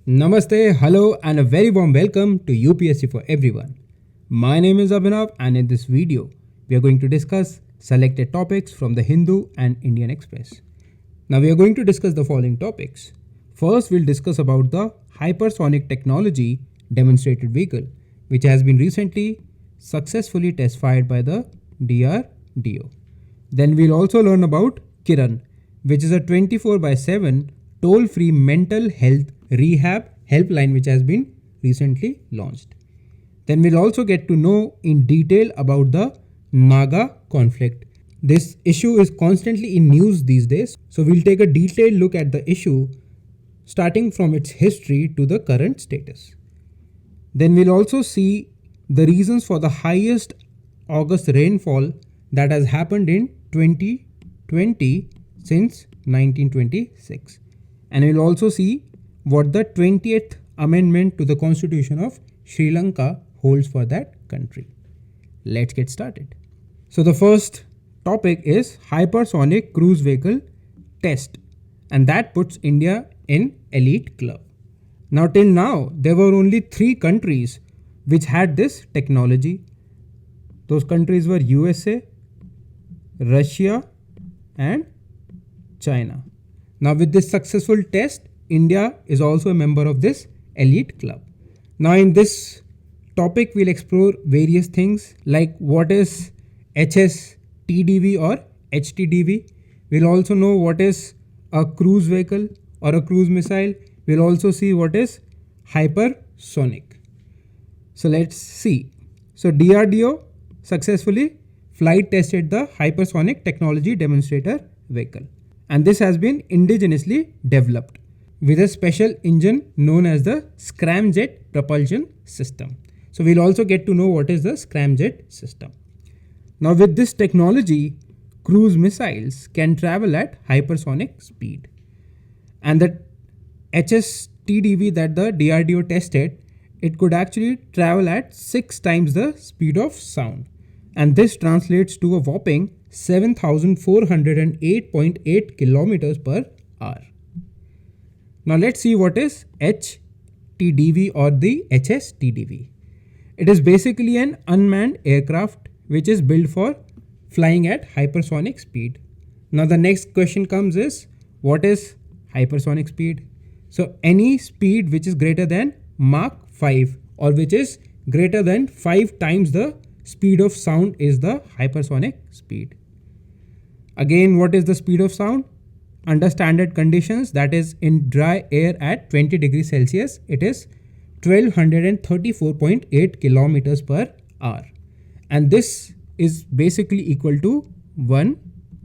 Namaste, hello, and a very warm welcome to UPSC for everyone. My name is Abhinav, and in this video, we are going to discuss selected topics from the Hindu and Indian Express. Now, we are going to discuss the following topics. First, we'll discuss about the hypersonic technology demonstrated vehicle, which has been recently successfully test fired by the DRDO. Then we'll also learn about Kiran, which is a 24/7 toll-free mental health rehab helpline which has been recently launched. Then we'll also get to know in detail about the Naga conflict. This issue is constantly in news these days, so we'll take a detailed look at the issue starting from its history to the current status. Then we'll also see the reasons for the highest August rainfall that has happened in 2020 since 1926. And we'll also see what the 20th amendment to the Constitution of Sri Lanka holds for that country. Let's get started. So the first topic is hypersonic cruise vehicle test, and that puts India in elite club. Now till now, there were only 3 countries which had this technology. Those countries were USA, Russia and China. Now with this successful test, India is also a member of this elite club. Now in this topic, we'll explore various things like what is HSTDV or HTDV. We'll also know what is a cruise vehicle or a cruise missile. We'll also see what is hypersonic. So let's see. So DRDO successfully flight tested the hypersonic technology demonstrator vehicle, and this has been indigenously developed with a special engine known as the scramjet propulsion system. So we'll also get to know what is the scramjet system. Now with this technology, cruise missiles can travel at hypersonic speed, and the HSTDV that the DRDO tested, it could actually travel at 6 times the speed of sound, and this translates to a whopping 7,408.8 kilometers per hour. Now let's see what is HTDV or the HSTDV. It is basically an unmanned aircraft which is built for flying at hypersonic speed. Now the next question comes is, what is hypersonic speed? So any speed which is greater than Mach 5 or which is greater than 5 times the speed of sound is the hypersonic speed. Again, what is the speed of sound? Under standard conditions, that is in dry air at 20 degrees Celsius, it is 1234.8 kilometers per hour. And this is basically equal to 1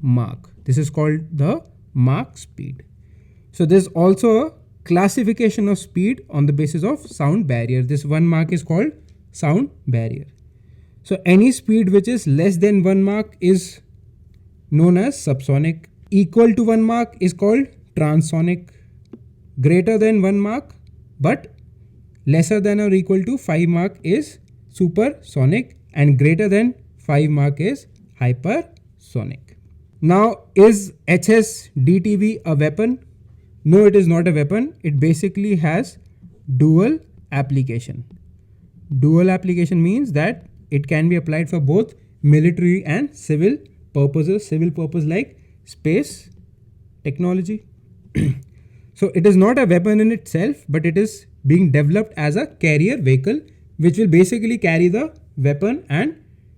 Mach. This is called the Mach speed. So there's also a classification of speed on the basis of sound barrier. This 1 Mach is called sound barrier. So any speed which is less than 1 Mach is known as subsonic. Equal to 1 Mach is called transonic. Greater than 1 Mach but lesser than or equal to 5 Mach is supersonic, and greater than 5 Mach is hypersonic. Now is HSDTV a weapon? No, it is not a weapon. It basically has dual application. Dual application means that it can be applied for both military and civil purposes. Civil purpose like space technology. So it is not a weapon in itself, but it is being developed as a carrier vehicle which will basically carry the weapon and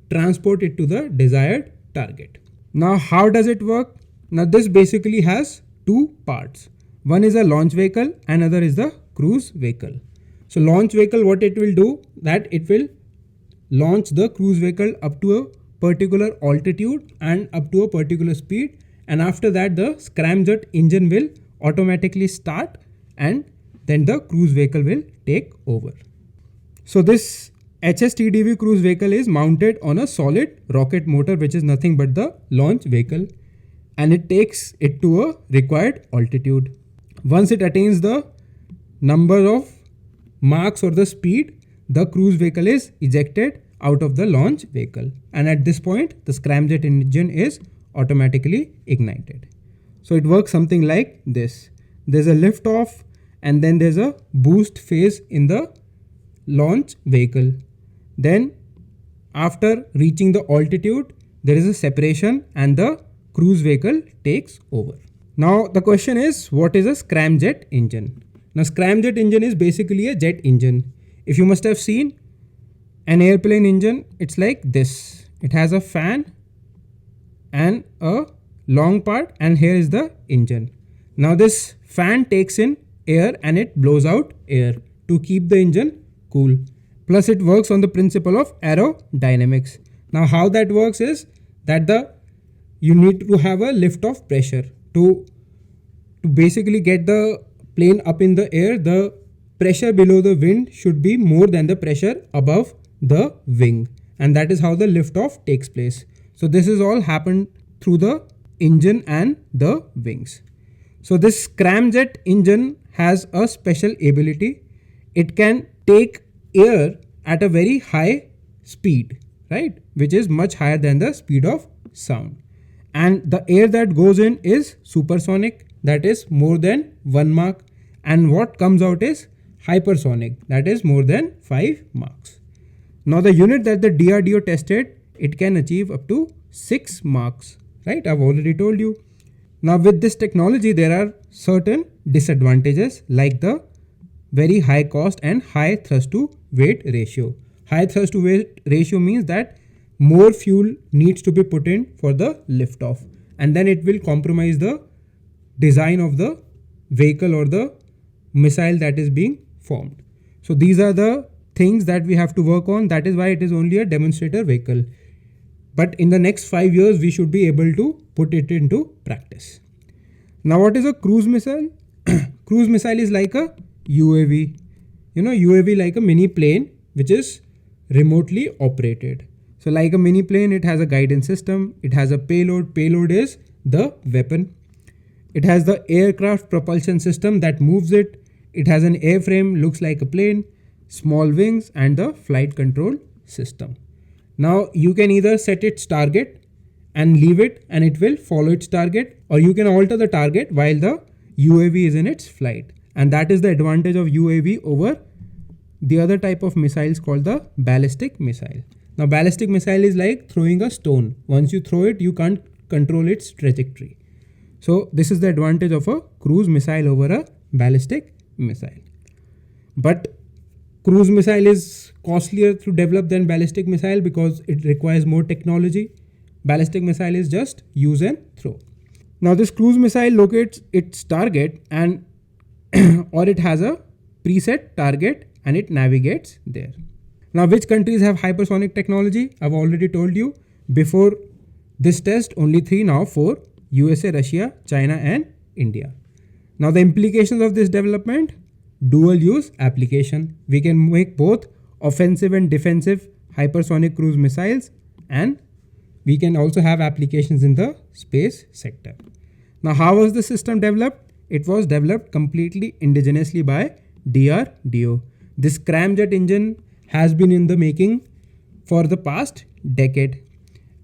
transport it to the desired target. Now how does it work? Now this basically has 2 parts. One is a launch vehicle, another is the cruise vehicle. So launch vehicle, what it will do, that it will launch the cruise vehicle up to a particular altitude and up to a particular speed, and after that the scramjet engine will automatically start and then the cruise vehicle will take over. So this HSTDV cruise vehicle is mounted on a solid rocket motor which is nothing but the launch vehicle, and it takes it to a required altitude. Once it attains the number of Machs or the speed, the cruise vehicle is ejected out of the launch vehicle, and at this point the scramjet engine is automatically ignited. So it works something like this. There's a lift off and then there's a boost phase in the launch vehicle. Then after reaching the altitude, there is a separation and the cruise vehicle takes over. Now the question is, what is a scramjet engine? Now scramjet engine is basically a jet engine. If you must have seen an airplane engine, it's like this. It has a fan and a long part, and here is the engine. Now this fan takes in air and it blows out air to keep the engine cool. Plus it works on the principle of aerodynamics. Now how that works is that you need to have a lift off pressure to basically get the plane up in the air. The pressure below the wind should be more than the pressure above the wing, and that is how the lift off takes place. So this is all happened through the engine and the wings. So this scramjet engine has a special ability. It can take air at a very high speed, right, which is much higher than the speed of sound, and the air that goes in is supersonic, that is more than 1 Mach, and what comes out is hypersonic, that is more than 5 Machs. Now the unit that the DRDO tested, it can achieve up to 6 Machs, right? I've already told you. Now with this technology, there are certain disadvantages like the very high cost and high thrust to weight ratio. High thrust to weight ratio means that more fuel needs to be put in for the liftoff, and then it will compromise the design of the vehicle or the missile that is being formed. So these are the things that we have to work on. That is why it is only a demonstrator vehicle. But in the next 5 years, we should be able to put it into practice. Now, what is a cruise missile? Cruise missile is like a UAV. UAV like a mini plane which is remotely operated. So like a mini plane, it has a guidance system. It has a payload. Payload is the weapon. It has the aircraft propulsion system that moves it. It has an airframe, looks like a plane, small wings, and the flight control system. Now you can either set its target and leave it and it will follow its target, or you can alter the target while the UAV is in its flight. And that is the advantage of UAV over the other type of missiles called the ballistic missile. Now ballistic missile is like throwing a stone. Once you throw it, you can't control its trajectory. So this is the advantage of a cruise missile over a ballistic missile. But cruise missile is costlier to develop than ballistic missile because it requires more technology. Ballistic missile is just use and throw. Now this cruise missile locates its target and or it has a preset target and it navigates there. Now which countries have hypersonic technology? I've already told you. Before this test, only 3, now 4: USA, Russia, China and India. Now the implications of this development: dual use application. We can make both offensive and defensive hypersonic cruise missiles, and we can also have applications in the space sector. Now how was the system developed? It was developed completely indigenously by DRDO. This scramjet engine has been in the making for the past decade,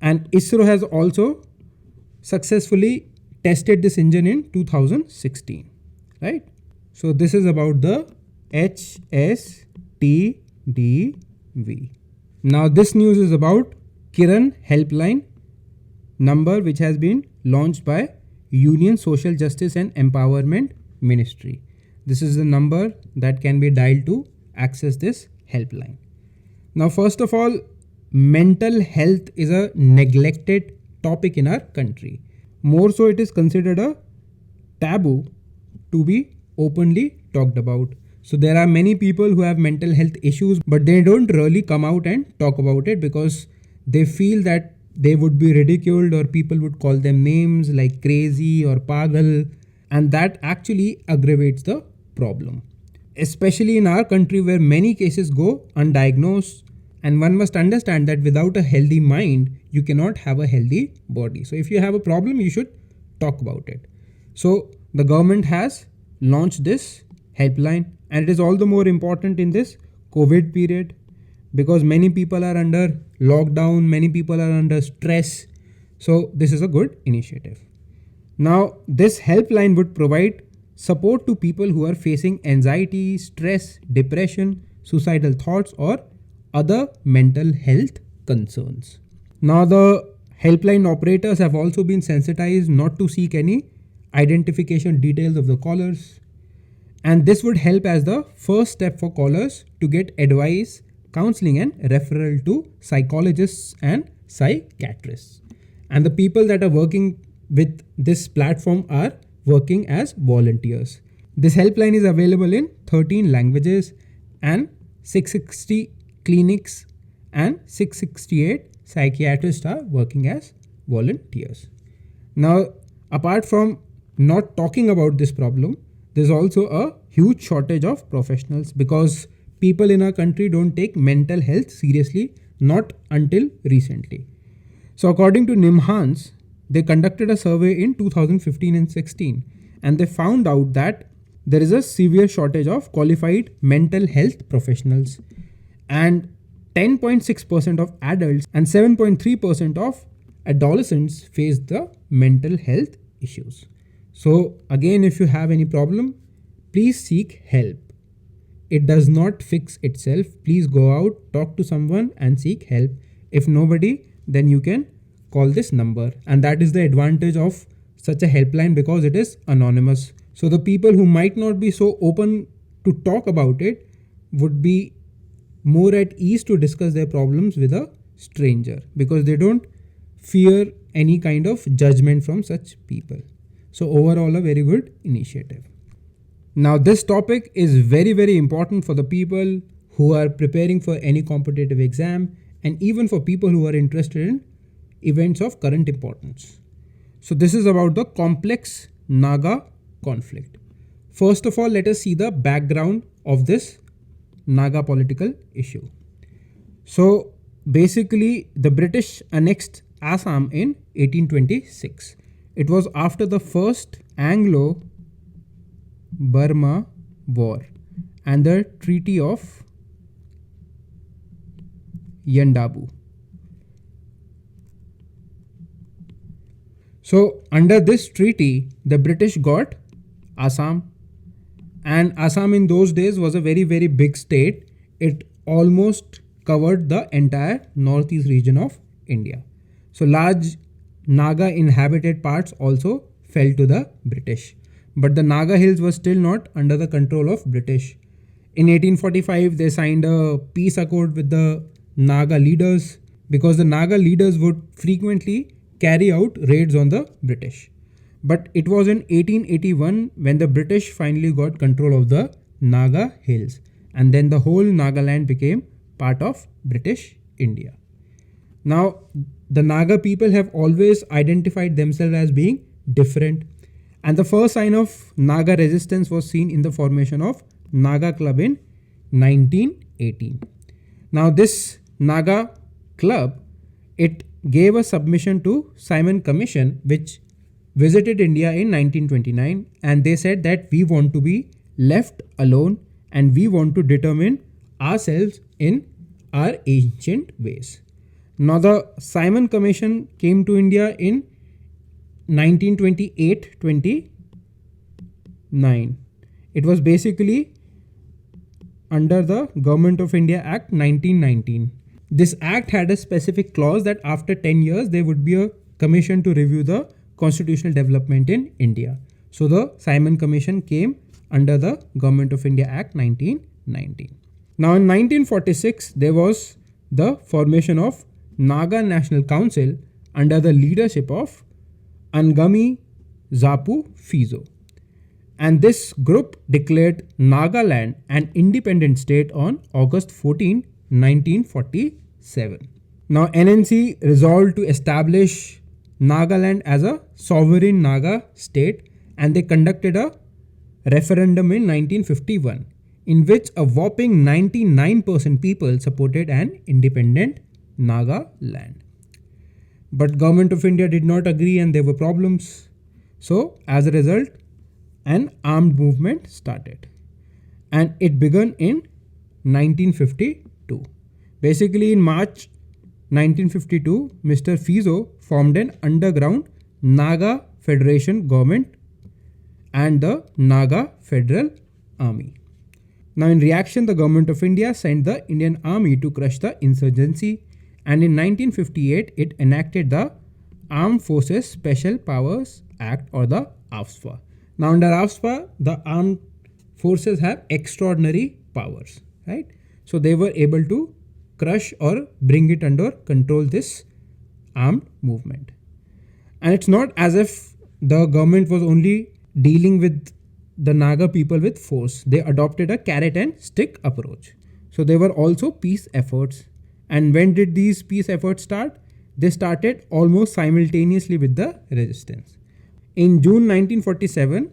and ISRO has also successfully tested this engine in 2016, right? So this is about the HSTDV. Now this news is about Kiran helpline number, which has been launched by Union Social Justice and Empowerment Ministry. This is the number that can be dialed to access this helpline. Now first of all, mental health is a neglected topic in our country. More so, it is considered a taboo to be openly talked about. So there are many people who have mental health issues, but they don't really come out and talk about it because they feel that they would be ridiculed or people would call them names like crazy or pagal, and that actually aggravates the problem. Especially in our country where many cases go undiagnosed, and one must understand that without a healthy mind, you cannot have a healthy body. So if you have a problem, you should talk about it. So the government has launched this helpline, and it is all the more important in this COVID period because many people are under lockdown, many people are under stress. So this is a good initiative. Now this helpline would provide support to people who are facing anxiety, stress, depression, suicidal thoughts, or other mental health concerns. Now, the helpline operators have also been sensitized not to seek any identification details of the callers, and this would help as the first step for callers to get advice, counseling, and referral to psychologists and psychiatrists. And the people that are working with this platform are working as volunteers. This helpline is available in 13 languages, and 660 clinics and 668 psychiatrists are working as volunteers. Now, apart from not talking about this problem, there's also a huge shortage of professionals because people in our country don't take mental health seriously, not until recently. So according to NIMHANS, they conducted a survey in 2015 and 16, and they found out that there is a severe shortage of qualified mental health professionals, and 10.6% of adults and 7.3% of adolescents face the mental health issues. So again, if you have any problem, please seek help. It does not fix itself. Please go out, talk to someone and seek help. If nobody, then you can call this number. And that is the advantage of such a helpline because it is anonymous. So the people who might not be so open to talk about it would be more at ease to discuss their problems with a stranger because they don't fear any kind of judgment from such people. So overall, a very good initiative. Now, this topic is very, very important for the people who are preparing for any competitive exam and even for people who are interested in events of current importance. So this is about the complex Naga conflict. First of all, let us see the background of this Naga political issue. So basically, the British annexed Assam in 1826. It was after the first Anglo-Burma War and the Treaty of Yandabu. So under this treaty, the British got Assam, and Assam in those days was a very, very big state. It almost covered the entire northeast region of India. So large Naga inhabited parts also fell to the British. But the Naga Hills were still not under the control of British. In 1845, they signed a peace accord with the Naga leaders because the Naga leaders would frequently carry out raids on the British. But it was in 1881 when the British finally got control of the Naga Hills, and then the whole Nagaland became part of British India. Now, the Naga people have always identified themselves as being different, and the first sign of Naga resistance was seen in the formation of Naga Club in 1918. Now, this Naga Club, it gave a submission to Simon Commission, which visited India in 1929, and they said that we want to be left alone and we want to determine ourselves in our ancient ways. Now, the Simon Commission came to India in 1928-29. It was basically under the Government of India Act 1919. This act had a specific clause that after 10 years there would be a commission to review the constitutional development in India. So the Simon Commission came under the Government of India Act 1919. Now in 1946 there was the formation of Naga National Council under the leadership of Angami Zapu Fizo. And this group declared Nagaland an independent state on August 14, 1947. Now NNC resolved to establish Nagaland as a sovereign Naga state, and they conducted a referendum in 1951 in which a whopping 99% people supported an independent Naga land. But Government of India did not agree and there were problems. So as a result, an armed movement started, and it began in 1952. Basically in March 1952, Mr. Fizo formed an underground Naga Federation government, and the Naga Federal Army. Now, in reaction, the government of India sent the Indian Army to crush the insurgency, and in 1958, it enacted the Armed Forces Special Powers Act, or the AFSPA. Now, under AFSPA, the armed forces have extraordinary powers, right? So, they were able to crush or bring it under control, this armed movement. And it's not as if the government was only dealing with the Naga people with force. They adopted a carrot and stick approach. So there were also peace efforts. And when did these peace efforts start? They started almost simultaneously with the resistance. In June 1947,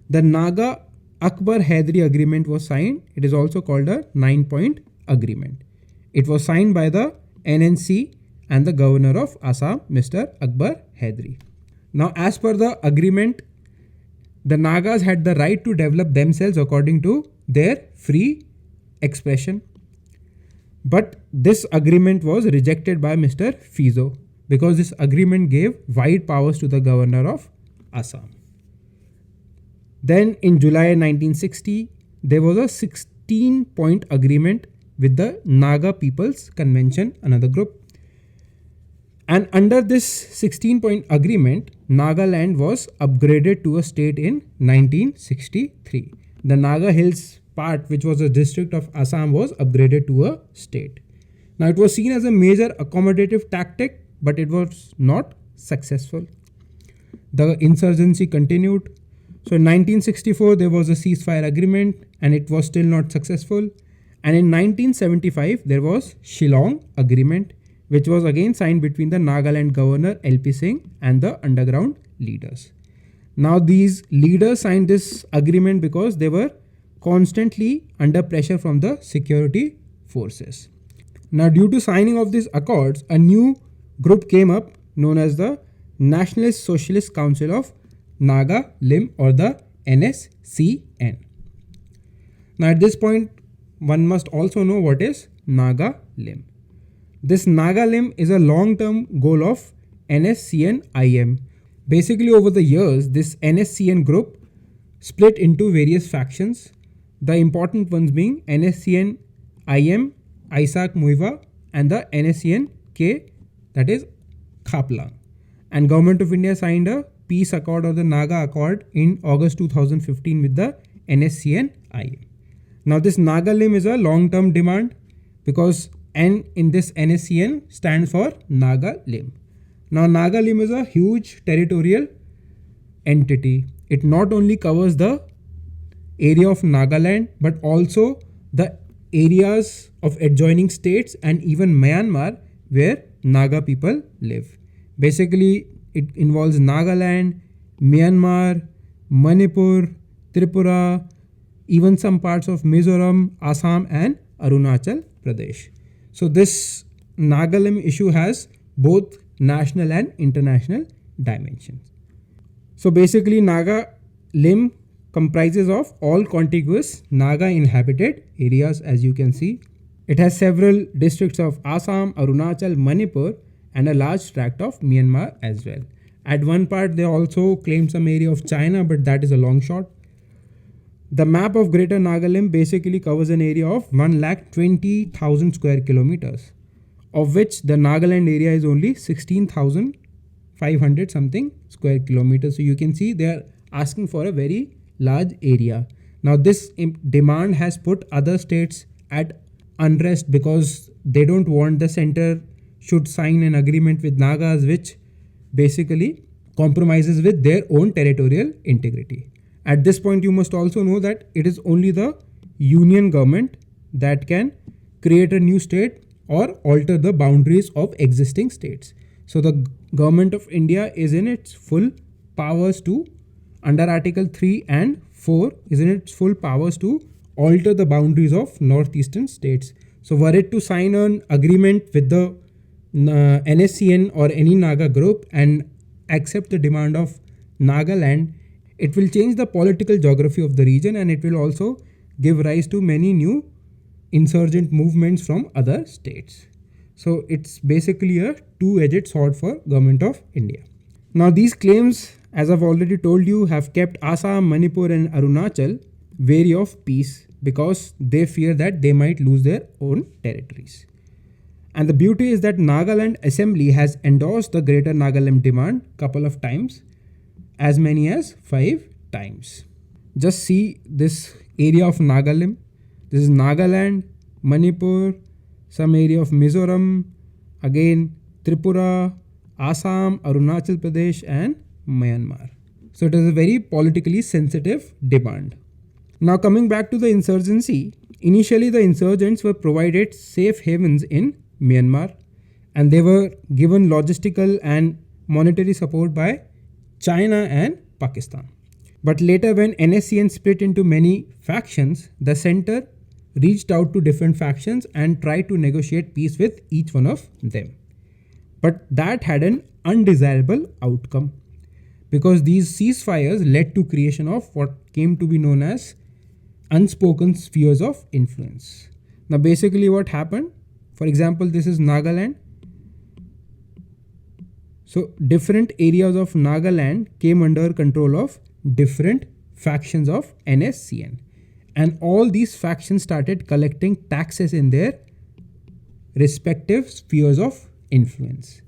the Naga Akbar Haidari Agreement was signed. It is also called a 9-point agreement. It was signed by the NNC and the governor of Assam, Mr. Akbar Haidari. Now, as per the agreement, the Nagas had the right to develop themselves according to their free expression. But this agreement was rejected by Mr. Fizo because this agreement gave wide powers to the governor of Assam. Then in July 1960, there was a 16-point agreement with the Naga People's Convention, another group. And under this 16-point agreement, Nagaland was upgraded to a state in 1963. The Naga Hills part, which was a district of Assam, was upgraded to a state. Now, it was seen as a major accommodative tactic, but it was not successful. The insurgency continued. So, in 1964, there was a ceasefire agreement, and it was still not successful. And in 1975, there was Shillong Agreement, which was again signed between the Nagaland governor LP Singh and the underground leaders. Now, these leaders signed this agreement because they were constantly under pressure from the security forces. Now, due to signing of these accords, a new group came up known as the Nationalist Socialist Council of Naga Lim, or the NSCN. Now, at this point, one must also know what is Naga Lim. This Naga Lim is a long-term goal of NSCN-IM. Basically, over the years, this NSCN group split into various factions, the important ones being NSCN-IM, Isaac Muiva, and the NSCN-K, that is Khaplang. And Government of India signed a peace accord, or the Naga Accord, in August 2015 with the NSCN-IM. Now, this Naga Lim is a long-term demand because N in this NSCN stands for Naga Lim. Now, Naga Lim is a huge territorial entity. It not only covers the area of Nagaland, but also the areas of adjoining states and even Myanmar where Naga people live. Basically, it involves Nagaland, Myanmar, Manipur, Tripura, even some parts of Mizoram, Assam and Arunachal Pradesh. So this Naga Lim issue has both national and international dimensions. So basically, Naga Lim comprises of all contiguous Naga inhabited areas, as you can see. It has several districts of Assam, Arunachal, Manipur and a large tract of Myanmar as well. At one part, they also claim some area of China, but that is a long shot. The map of Greater Naga Lim basically covers an area of 1,20,000 square kilometers, of which the Nagaland area is only 16,500 something square kilometers. So you can see they are asking for a very large area. Now, this demand has put other states at unrest because they don't want the center should sign an agreement with Nagas, which basically compromises with their own territorial integrity. At this point, you must also know that it is only the union government that can create a new state or alter the boundaries of existing states. So the government of India is in its full powers to, under Article 3 and 4, is in its full powers to alter the boundaries of northeastern states. So were it to sign an agreement with the NSCN or any Naga group and accept the demand of Nagaland, it will change the political geography of the region, and it will also give rise to many new insurgent movements from other states. So it's basically a two-edged sword for government of India. Now, these claims as I've already told you, have kept Assam, Manipur, and Arunachal wary of peace because they fear that they might lose their own territories. And the beauty is that Nagaland Assembly has endorsed the Greater Nagaland demand couple of times, as many as 5 times. Just see this area of Nagaland. This is Nagaland, Manipur, some area of Mizoram, again Tripura, Assam, Arunachal Pradesh, and Myanmar. So it is a very politically sensitive demand. Now coming back to the insurgency, initially the insurgents were provided safe havens in Myanmar, and they were given logistical and monetary support by China and Pakistan. But later, when NSCN split into many factions, the center reached out to different factions and tried to negotiate peace with each one of them. But that had an undesirable outcome because these ceasefires led to creation of what came to be known as unspoken spheres of influence. Now basically what happened, for example, this is Nagaland. So different areas of Nagaland came under control of different factions of NSCN, and all these factions started collecting taxes in their respective spheres of influence.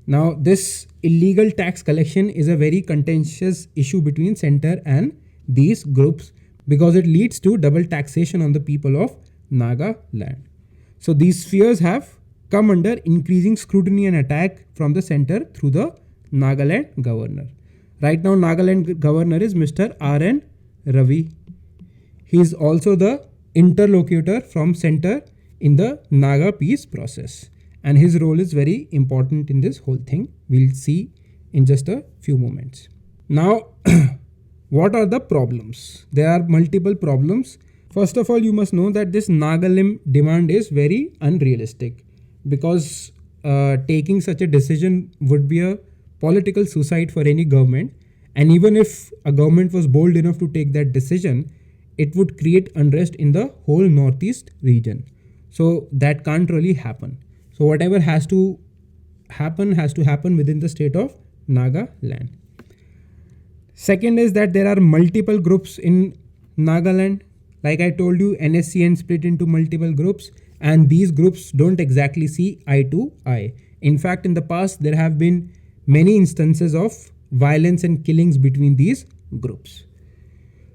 Now this illegal tax collection is a very contentious issue between center and these groups because it leads to double taxation on the people of Nagaland. So these spheres have come under increasing scrutiny and attack from the center through the Nagaland governor. Right now Nagaland governor is Mr. R.N. Ravi. He is also the interlocutor from center in the Naga peace process, and his role is very important in this whole thing. We'll see in just a few moments. Now what are the problems? There are multiple problems. First of all, you must know that this Nagalim demand is very unrealistic because taking such a decision would be a political suicide for any government, and even if a government was bold enough to take that decision, it would create unrest in the whole northeast region. So that can't really happen. So whatever has to happen within the state of Nagaland. Second is that there are multiple groups in Nagaland. Like I told you, NSCN split into multiple groups, and these groups don't exactly see eye to eye. In fact, in the past, there have been many instances of violence and killings between these groups.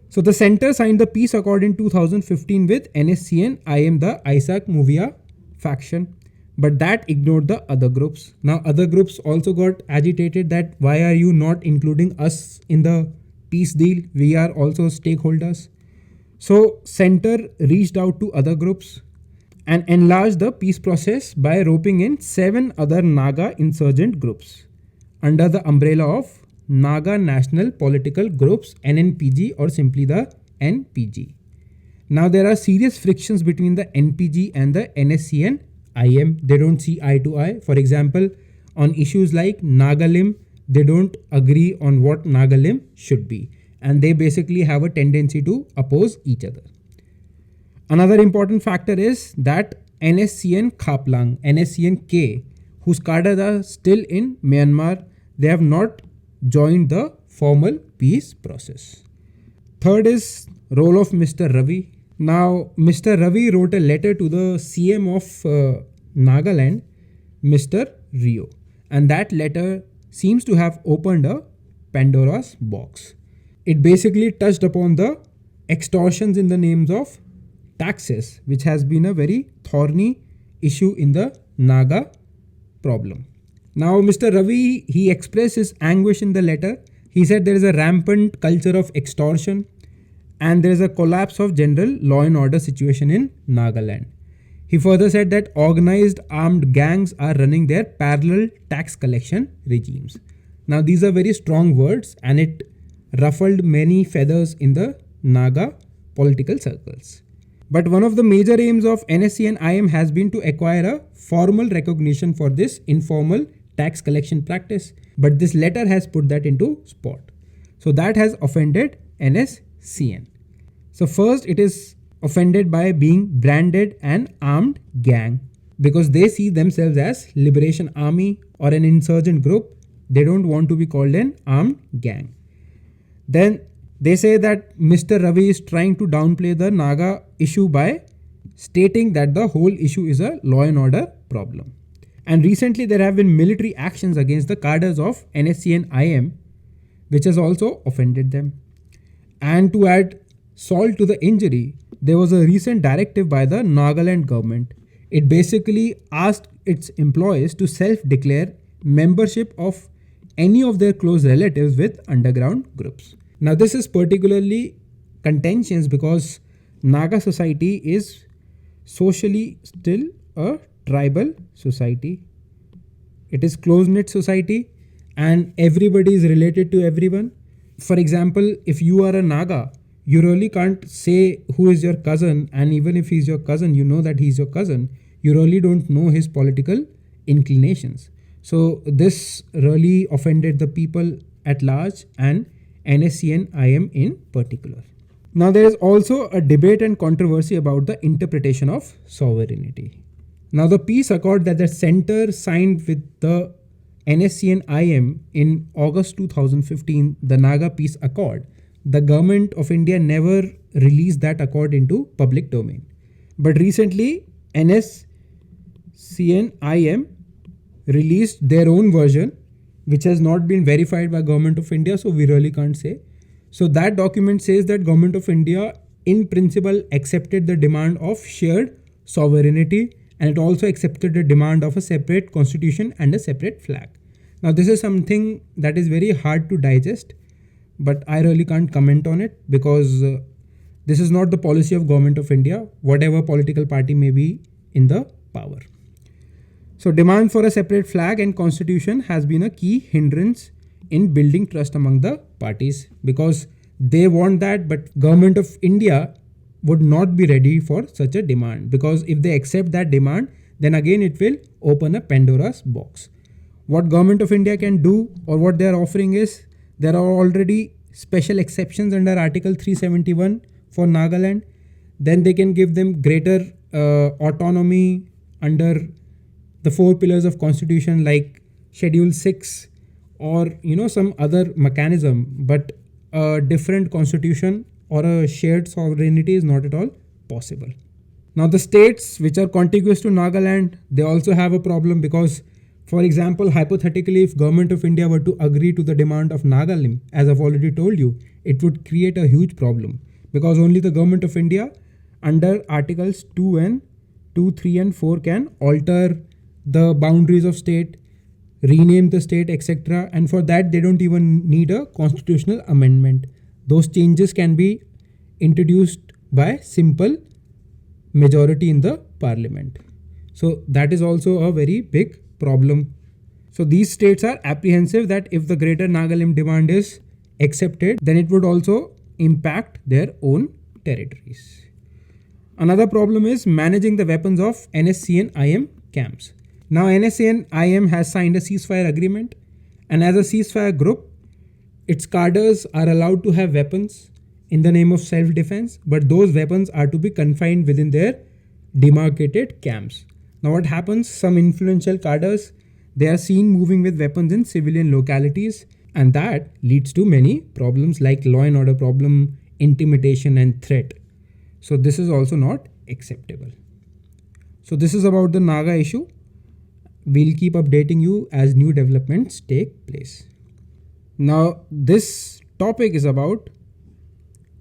So the center signed the peace accord in 2015 with NSCN, IM, the Isaac Muvia faction, but that ignored the other groups. Now other groups also got agitated that why are you not including us in the peace deal? We are also stakeholders. So center reached out to other groups and enlarged the peace process by roping in 7 other Naga insurgent groups under the umbrella of Naga National Political Groups, NNPG, or simply the NPG. Now there are serious frictions between the NPG and the NSCN IM. They don't see eye to eye. For example, on issues like Nagalim, they don't agree on what Nagalim should be, and they basically have a tendency to oppose each other. Another important factor is that NSCN Khaplang, NSCN K, whose cadres are still in Myanmar, they have not joined the formal peace process. Third is role of Mr. Ravi. Now, Mr. Ravi wrote a letter to the CM of Nagaland, Mr. Rio, and that letter seems to have opened a Pandora's box. It basically touched upon the extortions in the names of taxes, which has been a very thorny issue in the Naga problem. Now, Mr. Ravi, he expressed his anguish in the letter. He said there is a rampant culture of extortion and there is a collapse of general law and order situation in Nagaland. He further said that organized armed gangs are running their parallel tax collection regimes. Now, these are very strong words and it ruffled many feathers in the Naga political circles. But one of the major aims of NSCN IM has been to acquire a formal recognition for this informal tax collection practice. But this letter has put that into spot. So that has offended NSCN. So first, it is offended by being branded an armed gang because they see themselves as Liberation Army or an insurgent group. They don't want to be called an armed gang. Then they say that Mr. Ravi is trying to downplay the Naga issue by stating that the whole issue is a law and order problem. And recently there have been military actions against the cadres of NSC and IM, which has also offended them. And to add salt to the injury, there was a recent directive by the Nagaland government. It basically asked its employees to self-declare membership of any of their close relatives with underground groups. Now this is particularly contentious because Naga society is socially still a tribal society. It is close-knit society and everybody is related to everyone. For example, if you are a Naga, you really can't say who is your cousin, and even if he's your cousin, you know that he's your cousin. You really don't know his political inclinations. So this really offended the people at large and NSC and IM in particular. Now there is also a debate and controversy about the interpretation of sovereignty. Now the peace accord that the center signed with the NSC and IM in August 2015, the Naga Peace Accord, the government of India never released that accord into public domain. But recently NSC and IM released their own version, which has not been verified by Government of India, so we really can't say. So that document says that Government of India in principle accepted the demand of shared sovereignty, and it also accepted the demand of a separate constitution and a separate flag. Now this is something that is very hard to digest, but I really can't comment on it because this is not the policy of Government of India, whatever political party may be in the power. So demand for a separate flag and constitution has been a key hindrance in building trust among the parties because they want that, but Government of India would not be ready for such a demand, because if they accept that demand, then again it will open a Pandora's box. What Government of India can do, or what they are offering, is there are already special exceptions under Article 371 for Nagaland. Then they can give them greater autonomy under the 4 pillars of constitution like Schedule 6 or some other mechanism, but a different constitution or a shared sovereignty is not at all possible. Now the states which are contiguous to Nagaland, they also have a problem because, for example, hypothetically, if Government of India were to agree to the demand of Nagaland, as I've already told you, it would create a huge problem because only the Government of India under Articles 2, 3 and 4 can alter the boundaries of state, rename the state, etc. And for that, they don't even need a constitutional amendment. Those changes can be introduced by simple majority in the parliament. So that is also a very big problem. So these states are apprehensive that if the greater Nagaland demand is accepted, then it would also impact their own territories. Another problem is managing the weapons of NSC and IM camps. Now NSC and IM has signed a ceasefire agreement, and as a ceasefire group, its cadres are allowed to have weapons in the name of self-defense, but those weapons are to be confined within their demarcated camps. Now what happens, some influential cadres, they are seen moving with weapons in civilian localities, and that leads to many problems like law and order problem, intimidation and threat. So this is also not acceptable. So this is about the Naga issue. We'll keep updating you as new developments take place. Now this topic is about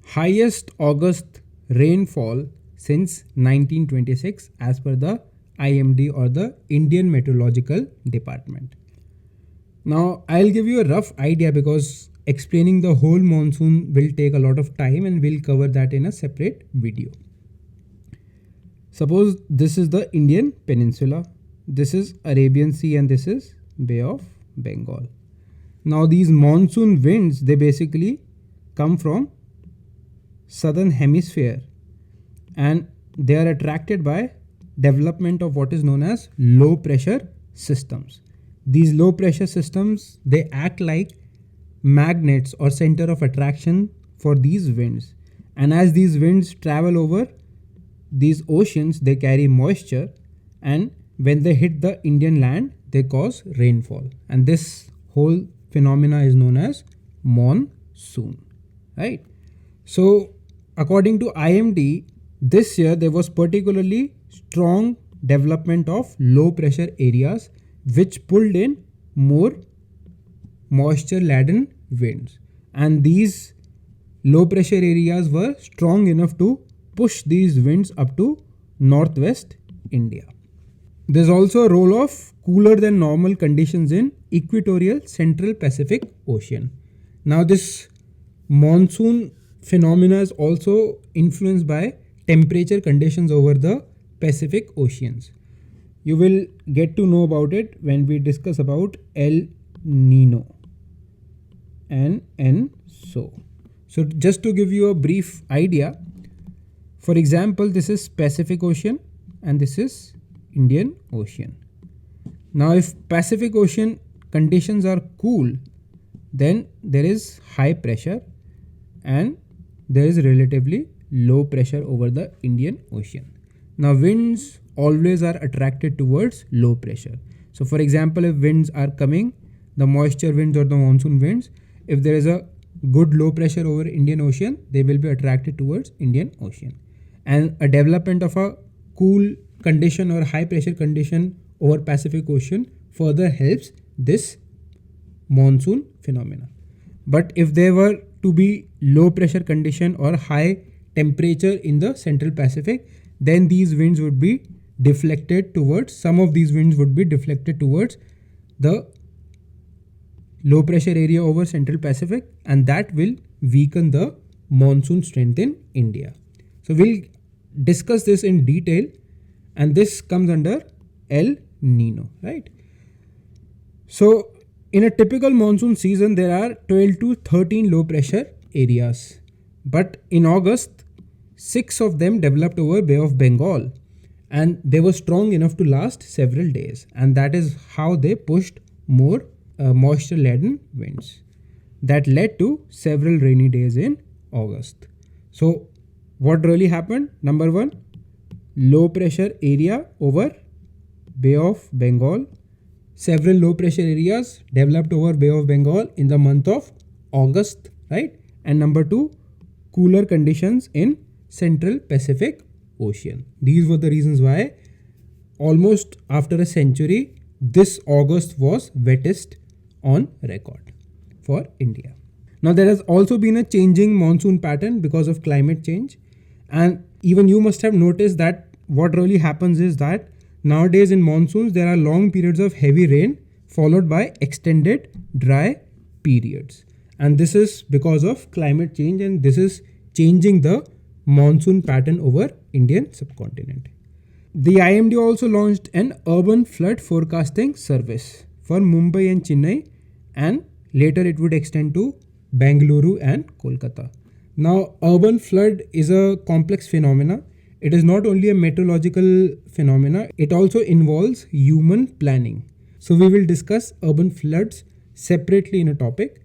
highest August rainfall since 1926 as per the IMD or the Indian Meteorological Department. Now I'll give you a rough idea because explaining the whole monsoon will take a lot of time and we'll cover that in a separate video. Suppose this is the Indian Peninsula, this is Arabian Sea and this is Bay of Bengal. Now these monsoon winds, they basically come from southern hemisphere and they are attracted by development of what is known as low pressure systems. These low pressure systems, they act like magnets or center of attraction for these winds, and as these winds travel over these oceans, they carry moisture, and when they hit the Indian land, they cause rainfall, and this whole phenomena is known as monsoon. right? So according to IMD, this year there was particularly strong development of low pressure areas which pulled in more moisture laden winds, and these low pressure areas were strong enough to push these winds up to northwest India. There's also a role of cooler than normal conditions in equatorial central Pacific Ocean. Now this monsoon phenomena is also influenced by temperature conditions over the Pacific Oceans. You will get to know about it when we discuss about El Nino and ENSO. So just to give you a brief idea, for example, this is Pacific Ocean and this is Indian Ocean. Now if Pacific Ocean conditions are cool, then there is high pressure and there is relatively low pressure over the Indian Ocean. Now winds always are attracted towards low pressure. So for example, if winds are coming, the moisture winds or the monsoon winds, if there is a good low pressure over Indian Ocean, they will be attracted towards Indian Ocean. And a development of a cool condition or high pressure condition over Pacific Ocean further helps this monsoon phenomena. But if there were to be low pressure condition or high temperature in the central Pacific, then these winds would be deflected towards, some of these winds would be deflected towards the low pressure area over central Pacific, and that will weaken the monsoon strength in India. So we'll discuss this in detail, and this comes under El Nino, right? So in a typical monsoon season, there are 12 to 13 low pressure areas, but in August, 6 of them developed over Bay of Bengal, and they were strong enough to last several days, and that is how they pushed more moisture laden winds that led to several rainy days in August. So what really happened? Number one, low pressure area over Bay of Bengal. Several low pressure areas developed over Bay of Bengal in the month of August, right? And number two, cooler conditions in central Pacific Ocean. These were the reasons why almost after a century, this August was wettest on record for India. Now there has also been a changing monsoon pattern because of climate change, and even you must have noticed that what really happens is that nowadays in monsoons there are long periods of heavy rain followed by extended dry periods, and this is because of climate change, and this is changing the monsoon pattern over Indian subcontinent. The IMD also launched an urban flood forecasting service for Mumbai and Chennai, and later it would extend to Bengaluru and Kolkata. Now, urban flood is a complex phenomena. It is not only a meteorological phenomena, it also involves human planning. So we will discuss urban floods separately in a topic.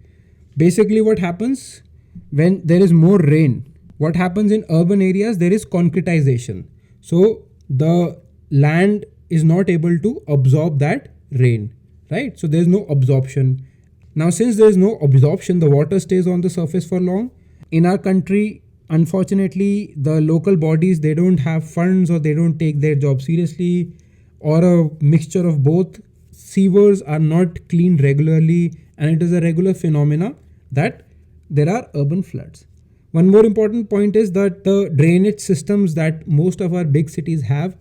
Basically what happens when there is more rain, what happens in urban areas, there is concretization. So the land is not able to absorb that rain, right? So there is no absorption. Now since there is no absorption, the water stays on the surface for long. In our country, unfortunately, the local bodies, they don't have funds or they don't take their job seriously, or a mixture of both. Sewers are not cleaned regularly, and it is a regular phenomena that there are urban floods. One more important point is that the drainage systems that most of our big cities have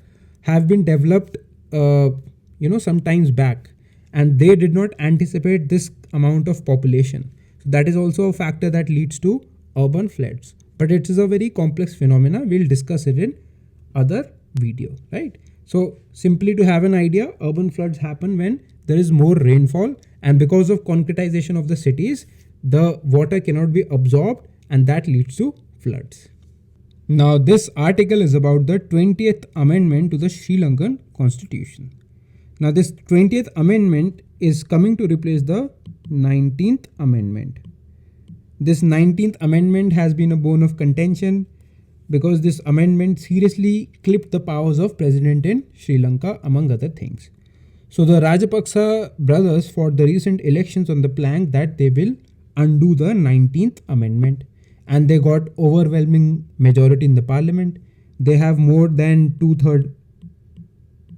been developed some times back, and they did not anticipate this amount of population. So that is also a factor that leads to urban floods. But it is a very complex phenomena. We'll discuss it in other video, right? So simply to have an idea, urban floods happen when there is more rainfall, and because of concretization of the cities, the water cannot be absorbed, and that leads to floods. Now this article is about the 20th Amendment to the Sri Lankan Constitution. Now this 20th Amendment is coming to replace the 19th Amendment. This 19th Amendment has been a bone of contention because this amendment seriously clipped the powers of president in Sri Lanka, among other things. So the Rajapaksa brothers fought the recent elections on the plank that they will undo the 19th Amendment. and they got overwhelming majority in the parliament. They have more than 2/3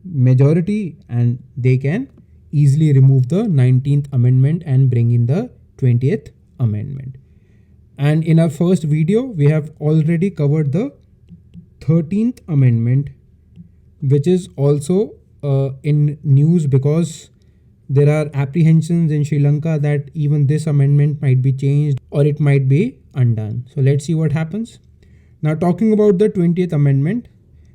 majority, and they can easily remove the 19th amendment and bring in the 20th amendment. And in our first video, we have already covered the 13th amendment, which is also in news because there are apprehensions in Sri Lanka that even this amendment might be changed or it might be undone. So let's see what happens. Now, talking about the 20th amendment,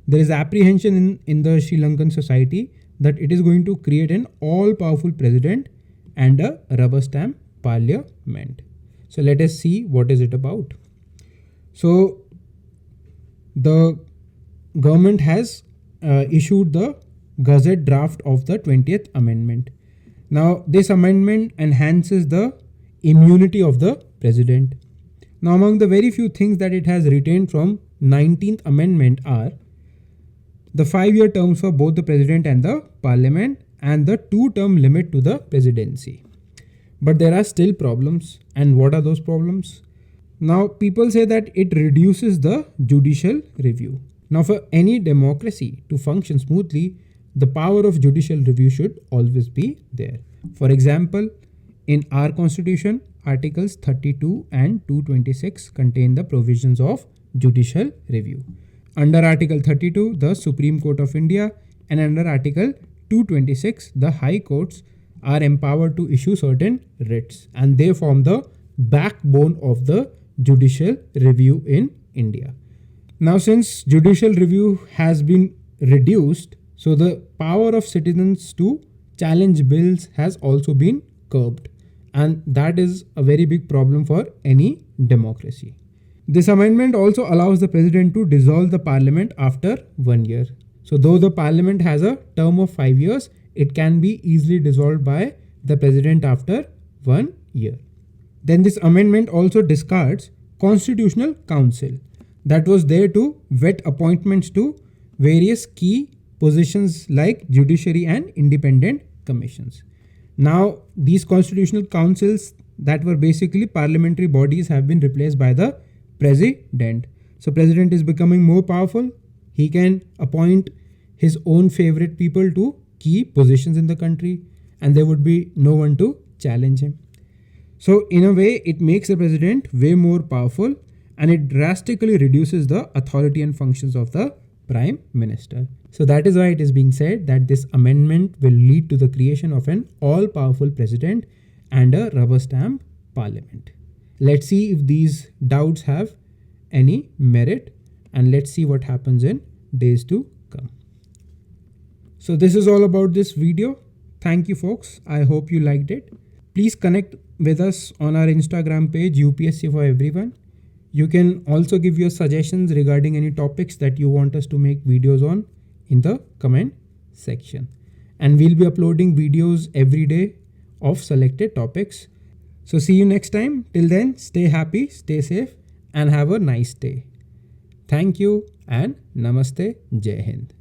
there is apprehension in the Sri Lankan society that it is going to create an all-powerful president and a rubber stamp parliament. So let us see what is it about. So the government has issued the Gazette draft of the 20th amendment. Now this amendment enhances the immunity of the president. Now among the very few things that it has retained from 19th amendment are the 5-year terms for both the president and the parliament and the 2-term limit to the presidency. But there are still problems. And what are those problems? Now people say that it reduces the judicial review. Now for any democracy to function smoothly, the power of judicial review should always be there. For example, in our constitution, articles 32 and 226 contain the provisions of judicial review. Under article 32, the Supreme Court of India, and under article 226, the high courts are empowered to issue certain writs, and they form the backbone of the judicial review in India. Now, since judicial review has been reduced, so the power of citizens to challenge bills has also been curbed, and that is a very big problem for any democracy. This amendment also allows the president to dissolve the parliament after 1 year. So though the parliament has a term of 5 years, it can be easily dissolved by the president after 1 year. Then this amendment also discards Constitutional Council that was there to vet appointments to various key positions like judiciary and independent commissions. Now these constitutional councils that were basically parliamentary bodies have been replaced by the president. So president is becoming more powerful. He can appoint his own favorite people to key positions in the country, and there would be no one to challenge him. So in a way, it makes the president way more powerful, and it drastically reduces the authority and functions of the prime minister. So that is why it is being said that this amendment will lead to the creation of an all-powerful president and a rubber stamp parliament. Let's see if these doubts have any merit, and let's see what happens in days to come. So this is all about this video. Thank you folks. I hope you liked it. Please connect with us on our Instagram page UPSC for Everyone. You can also give your suggestions regarding any topics that you want us to make videos on in the comment section. And we'll be uploading videos every day of selected topics. So see you next time. Till then, stay happy, stay safe, and have a nice day. Thank you and Namaste. Jai Hind.